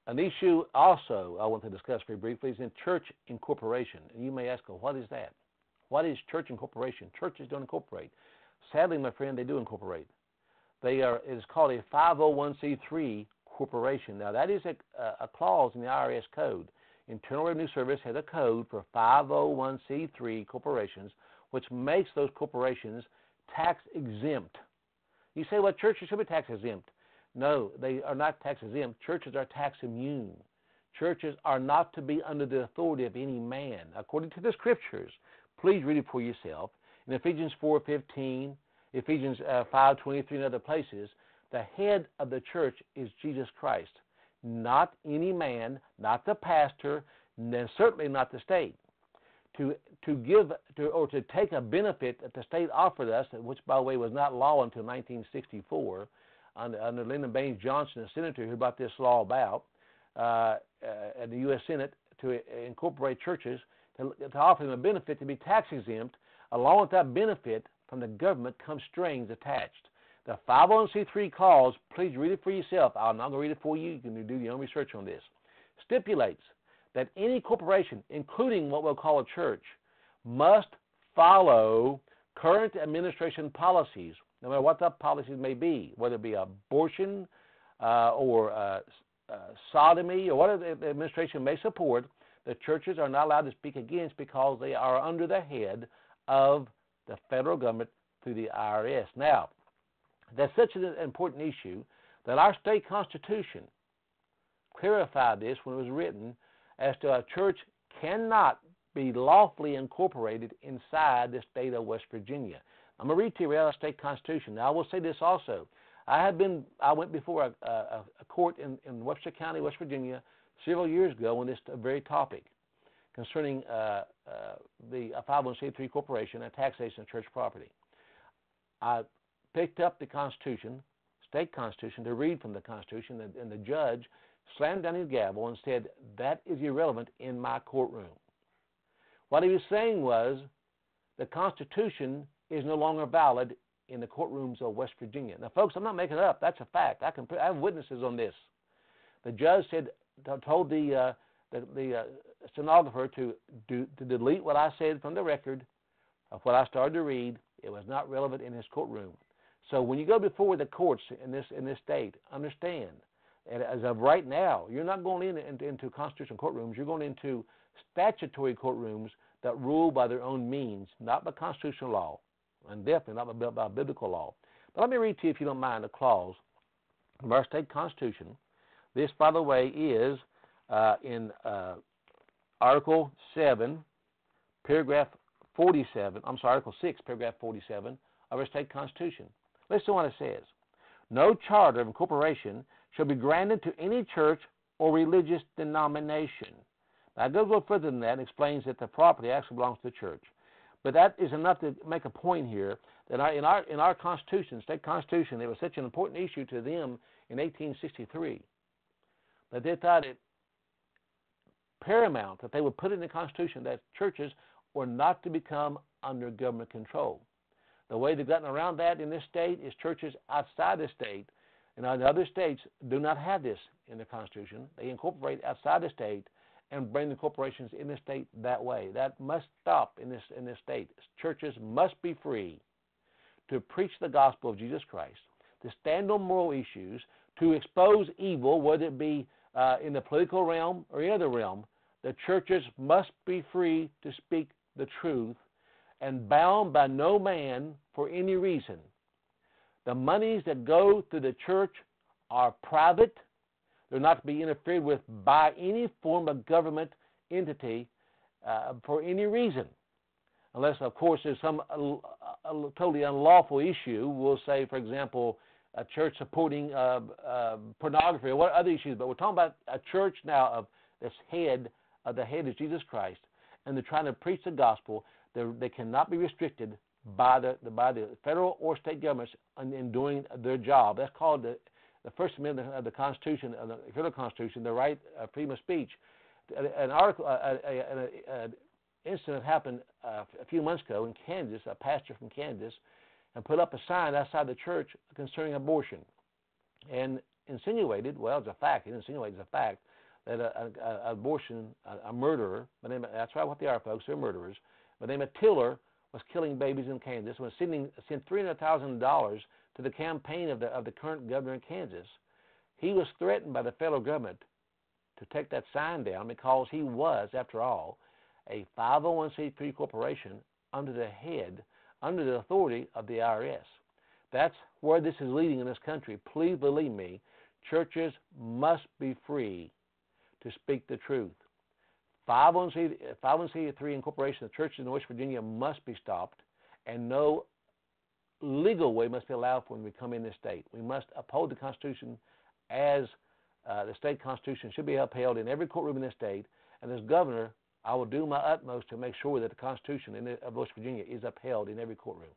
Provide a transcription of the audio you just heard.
An issue also I want to discuss very briefly is in church incorporation. And you may ask, well, what is that? What is church incorporation? Churches don't incorporate. Sadly, my friend, they do incorporate. It is called a 501c3 corporation. Now, that is a clause in the IRS code. Internal Revenue Service has a code for 501c3 corporations, which makes those corporations tax exempt. You say, well, churches should be tax exempt. No, they are not tax exempt. Churches are tax immune. Churches are not to be under the authority of any man. According to the scriptures, please read it for yourself. In Ephesians 4:15, Ephesians 5:23, and other places, the head of the church is Jesus Christ, not any man, not the pastor, and certainly not the state. To take a benefit that the state offered us, which by the way was not law until 1964, under Lyndon Baines Johnson, a senator who brought this law about at the U.S. Senate to incorporate churches, to offer them a benefit to be tax exempt. Along with that benefit from the government comes strings attached. The 501c3 clause, please read it for yourself. I'm not going to read it for you. You can do your own research on this. Stipulates that any corporation, including what we'll call a church, must follow current administration policies, no matter what the policies may be, whether it be abortion or sodomy or whatever the administration may support. The churches are not allowed to speak against because they are under the head of the federal government through the IRS. Now, that's such an important issue that our state constitution clarified this when it was written as to a church cannot be lawfully incorporated inside the state of West Virginia. I'm going to read to you the state constitution. Now, I will say this also. I went before a court in Webster County, West Virginia, several years ago on this very topic concerning the 501c3 corporation and taxation of church property. I picked up the Constitution, state Constitution, to read from the Constitution, and the judge slammed down his gavel and said, that is irrelevant in my courtroom. What he was saying was the Constitution is no longer valid in the courtrooms of West Virginia. Now, folks, I'm not making it up. That's a fact. I have witnesses on this. The judge told the stenographer to delete what I said from the record of what I started to read. It was not relevant in his courtroom. So when you go before the courts in this state, understand, and as of right now, you're not going into constitutional courtrooms. You're going into statutory courtrooms that rule by their own means, not by constitutional law, and definitely not by biblical law. But let me read to you, if you don't mind, a clause from our state constitution. This, by the way, is in Article 7, paragraph 47. I'm sorry, Article 6, paragraph 47 of our state constitution. Listen to what it says. No charter of incorporation shall be granted to any church or religious denomination. Now, it goes a little further than that and explains that the property actually belongs to the church. But that is enough to make a point here that in our Constitution, state Constitution, it was such an important issue to them in 1863 that they thought it paramount that they would put in the Constitution that churches were not to become under government control. The way they've gotten around that in this state is churches outside the state, and other states do not have this in the Constitution. They incorporate outside the state and bring the corporations in the state that way. That must stop in this state. Churches must be free to preach the gospel of Jesus Christ, to stand on moral issues, to expose evil, whether it be in the political realm or any other realm. The churches must be free to speak the truth and bound by no man for any reason. The monies that go to the church are private. They're not to be interfered with by any form of government entity for any reason. Unless, of course, there's some totally unlawful issue. We'll say, for example, a church supporting pornography or what other issues. But we're talking about a church now of this head, the head is Jesus Christ, and they're trying to preach the gospel. They cannot be restricted by the federal or state governments in doing their job. That's called the First Amendment of the Constitution, of the Federal Constitution, the right of freedom of speech. An incident happened a few months ago in Kansas. A pastor from Kansas and put up a sign outside the church concerning abortion. And insinuated, well, it's a fact, he insinuated it's a fact, that a murderer, that's right what they are, folks, they're murderers, by the name of Tiller, was killing babies in Kansas, was sent $300,000 to the campaign of the current governor in Kansas. He was threatened by the federal government to take that sign down because he was, after all, a 501c3 corporation under the authority of the IRS. That's where this is leading in this country. Please believe me, churches must be free to speak the truth. 501c3 incorporation of churches in West Virginia must be stopped, and no legal way must be allowed for them to come in this state. We must uphold the Constitution as the state Constitution should be upheld in every courtroom in this state, and as governor, I will do my utmost to make sure that the Constitution of West Virginia is upheld in every courtroom.